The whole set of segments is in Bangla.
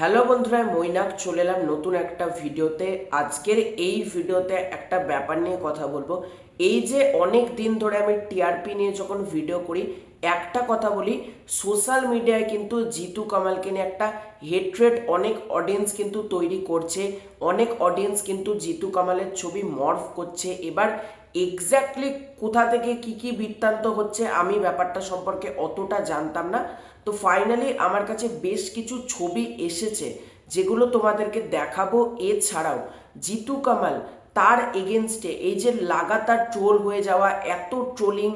হ্যালো বন্ধুরা, মৈনাক চলে এলাম নতুন একটা ভিডিওতে। আজকের এই ভিডিওতে একটা ব্যাপার নিয়ে কথা বলবো। এই যে অনেক দিন ধরে আমি টিআরপি নিয়ে যখন ভিডিও করি, একটা কথা বলি, সোশ্যাল মিডিয়ায় কিন্তু জিতু কামালকে নিয়ে একটা হেট্রেড অনেক অডিয়েন্স কিন্তু তৈরি করছে। অনেক অডিয়েন্স কিন্তু জিতু কামালের ছবি মর্ফ করছে। এবার এক্স্যাক্টলি কোথা থেকে কি বৃত্তান্ত হচ্ছে আমি ব্যাপারটা সম্পর্কে অতটা জানতাম না। তো ফাইনালি আমার কাছে বেশ কিছু ছবি এসেছে যেগুলো তোমাদেরকে দেখাবো। এছাড়াও জিতু কামাল তার এগেনস্টে এই যে লাগাতার ট্রোল হয়ে যাওয়া এত ট্রোলিং,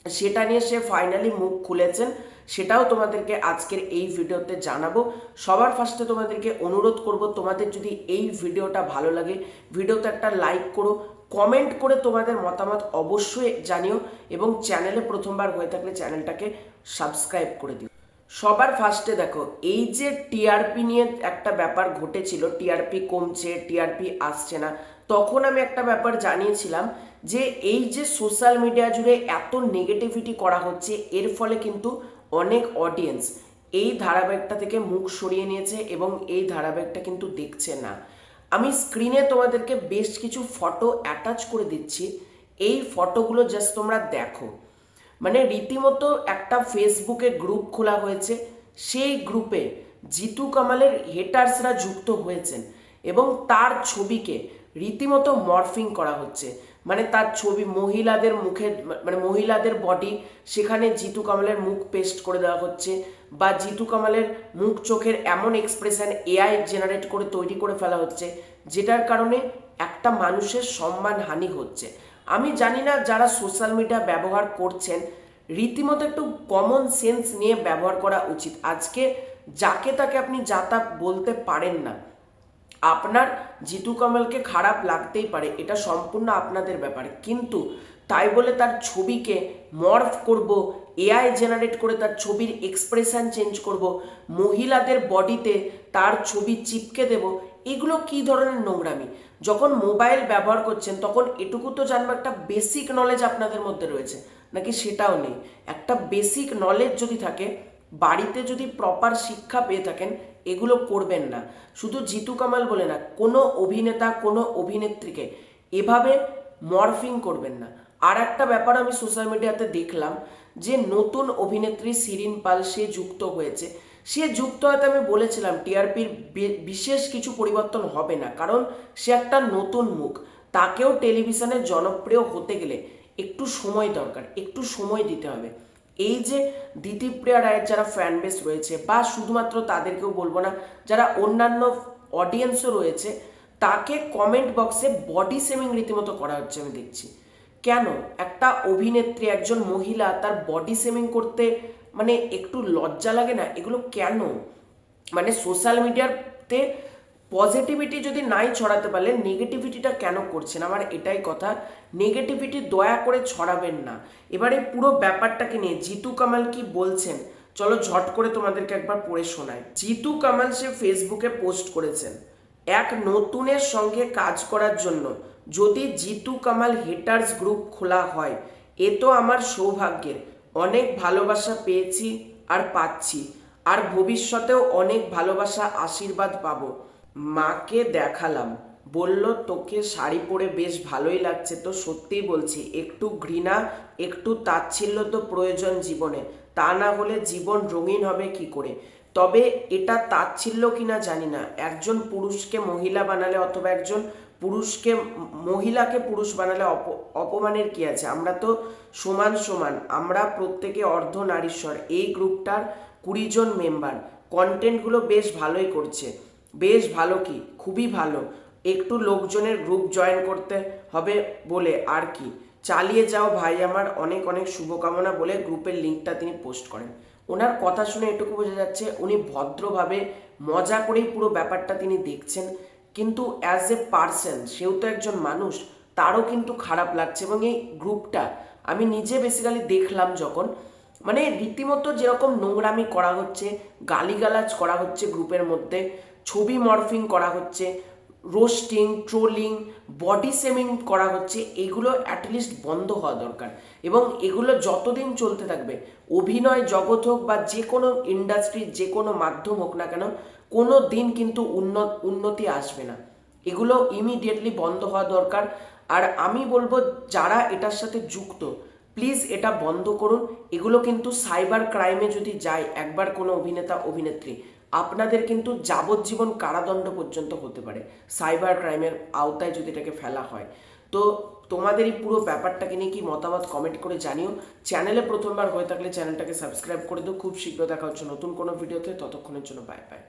সেটা নিয়ে সে ফাইনালি মুখ খুলেছেন, সেটাও তোমাদেরকে আজকের এই ভিডিওতে জানাবো। সবার ফার্স্টে তোমাদেরকে অনুরোধ করব, তোমাদের যদি এই ভিডিওটা ভালো লাগে ভিডিওতে একটা লাইক করো, কমেন্ট করে তোমাদের মতামত অবশ্যই জানিও এবং চ্যানেলে প্রথমবার হয়ে থাকলে চ্যানেলটাকে সাবস্ক্রাইব করে দিও। সবার ফার্স্টে দেখো, এই যে টিআরপি নিয়ে একটা ব্যাপার ঘটেছিল, টিআরপি কমছে, টিআরপি আসছে না, তখন আমি একটা ব্যাপার জানিয়েছিলাম যে এই যে সোশ্যাল মিডিয়া জুড়ে এত নেগেটিভিটি করা হচ্ছে, এর ফলে কিন্তু অনেক অডিয়েন্স এই ধারাবাহিকটা থেকে মুখ সরিয়ে নিয়েছে এবং এই ধারাবাহিকটা কিন্তু দেখছে না। আমি স্ক্রিনে তোমাদেরকে বেশ কিছু ফটো অ্যাটাচ করে দিচ্ছি, এই ফটোগুলো জাস্ট তোমরা দেখো। মানে রীতিমতো একটা ফেসবুকে গ্রুপ খোলা হয়েছে, সেই গ্রুপে জিতু কামালের হেটার্সরা যুক্ত হয়েছেন এবং তার ছবিকে রীতিমতো মরফিং করা হচ্ছে। মানে তার ছবি মহিলাদের মুখে, মানে মহিলাদের বডি, সেখানে জিতু কামালের মুখ পেস্ট করে দেওয়া হচ্ছে, বা জিতু কামালের মুখ চোখের এমন এক্সপ্রেশন এআই জেনারেট করে তৈরি করে ফেলা হচ্ছে, যেটার কারণে একটা মানুষের সম্মানহানি হচ্ছে। আমি জানি না যারা সোশ্যাল মিডিয়া ব্যবহার করছেন, রীতিমতো একটু কমন সেন্স নিয়ে ব্যবহার করা উচিত। আজকে যাকে তাকে আপনি যা তা বলতে পারেন না। আপনার জিতু কামালকে খারাপ লাগতেই পারে, এটা সম্পূর্ণ আপনাদের ব্যাপার, কিন্তু তাই বলে তার ছবিকে মর্ফ করব, এআই জেনারেট করে তার ছবির এক্সপ্রেশন চেঞ্জ করব, মহিলাদের বডিতে তার ছবি চিপকে দেব, এগুলো কি ধরনের নোংরামি? যখন মোবাইল ব্যবহার করছেন তখন এটুকু তো জানবো একটা বেসিক নলেজ আপনাদের মধ্যে রয়েছে নাকি সেটাও নেই। একটা বেসিক নলেজ যদি থাকে, বাড়িতে যদি প্রপার শিক্ষা পেয়ে থাকেন, এগুলো করবেন না। শুধু জিতু কামাল বলে না, কোনো অভিনেতা কোনো অভিনেত্রীকে এভাবে মরফিং করবেন না। আর একটা ব্যাপার আমি সোশ্যাল মিডিয়াতে দেখলাম যে নতুন অভিনেত্রী শিরিন পাল সে যুক্ত হয়েছে। সে যুক্ত হয়তো আমি বলেছিলাম টিআরপির বিশেষ কিছু পরিবর্তন হবে না, কারণ সে একটা নতুন মুখ। তাকেও টেলিভিশনে জনপ্রিয় হতে গেলে একটু সময় দরকার, একটু সময় দিতে হবে। এই যে দিতিপ্রিয়া রায়ের যারা ফ্যান বেস রয়েছে, বা শুধুমাত্র তাদেরকেও বলবো না, যারা অন্যান্য অডিয়েন্সও রয়েছে, তাকে কমেন্ট বক্সে বডি শেমিং রীতিমতো করা হচ্ছে আমি দেখছি। কেন একটা অভিনেত্রী, একজন মহিলা তার বডি শেমিং করতে মানে একটু লজ্জা লাগে না? এগুলো কেন? মানে সোশ্যাল মিডিয়াতে পজিটিভিটি যদি নাই ছড়াতে পারলে নেগেটিভিটিটা কেন করছেন? আমার এটাই কথা, নেগেটিভিটি দয়া করে ছড়াবেন না। এবারে পুরো ব্যাপারটাকে নিয়ে জিতু কামাল কি বলছেন, চলো ঝট করে তোমাদেরকে একবার পড়ে শোনায়। জিতু কামাল সে ফেসবুকে পোস্ট করেছেন, এক নতুনের সঙ্গে কাজ করার জন্য যদি জিতু কামাল হেটার্স গ্রুপ খোলা হয়, এ তো আমার সৌভাগ্যের। অনেক ভালোবাসা পেয়েছি আর পাচ্ছি, আর ভবিষ্যতেও অনেক ভালোবাসা আশীর্বাদ পাবো। মাকে দেখালাম, বলল তোকে শাড়ি পরে বেশ ভালোই লাগছে। তো সত্যিই বলছি, একটু ঘৃণা একটু তাচ্ছিল্য তো প্রয়োজন জীবনে, তা না হলে জীবন রঙিন হবে কি করে? তবে এটা তাচ্ছিল্য কিনা জানি না, একজন পুরুষকে মহিলা বানালে অথবা একজন পুরুষকে মহিলাকে পুরুষ বানালে অপমানের কি আছে? আমরা তো সমান সমান, আমরা প্রত্যেকে অর্ধ নারীশ্বর। এই গ্রুপটার 20 জন মেম্বার, কন্টেন্টগুলো বেশ ভালোই করছে। বেশ ভালো কি, খুবই ভালো। একটু লোকজনের গ্রুপ জয়েন করতে হবে বলে আর কি, চালিয়ে যাও ভাই আমার, অনেক অনেক শুভকামনা বলে গ্রুপের লিঙ্কটা তিনি পোস্ট করেন। ওনার কথা শুনে এটুকু বোঝা যাচ্ছে উনি ভদ্রভাবে মজা করেই পুরো ব্যাপারটা তিনি দেখছেন, কিন্তু অ্যাজ এ পার্সন সেও তো একজন মানুষ, তারও কিন্তু খারাপ লাগছে। এবং এই গ্রুপটা আমি নিজে বেসিক্যালি দেখলাম যখন, মানে রীতিমতো যেরকম নোংরামি করা হচ্ছে, গালিগালাজ করা হচ্ছে গ্রুপের মধ্যে, ছবি মরফিং করা হচ্ছে, রোস্টিং, ট্রোলিং, বডি শেমিং করা হচ্ছে, এগুলো অ্যাটলিস্ট বন্ধ হওয়া দরকার। এবং এগুলো যতদিন চলতে থাকবে, অভিনয় জগৎ হোক বা যে কোনো ইন্ডাস্ট্রি, যে কোনো মাধ্যম হোক না কেন, কোনো দিন কিন্তু উন্নতি আসবে না। এগুলো ইমিডিয়েটলি বন্ধ হওয়া দরকার। আর আমি বলবো যারা এটার সাথে যুক্ত, প্লিজ এটা বন্ধ করুন। এগুলো কিন্তু সাইবার ক্রাইমে যদি যায় একবার কোনো অভিনেতা অভিনেত্রী, আপনাদের কিন্তু যাবজ্জীবন কারাদণ্ড পর্যন্ত হতে পারে সাইবার ক্রাইমের আওতায় যদি এটাকে ফেলা হয়। তো তোমাদের এই পুরো ব্যাপারটাকে নিয়ে কি মতামত কমেন্ট করে জানিও। চ্যানেলে প্রথমবার হয়ে থাকলে চ্যানেলটাকে সাবস্ক্রাইব করে দিও। খুব শীঘ্র দেখা হচ্ছে নতুন কোনো ভিডিওতে, ততক্ষণের জন্য বাই বাই।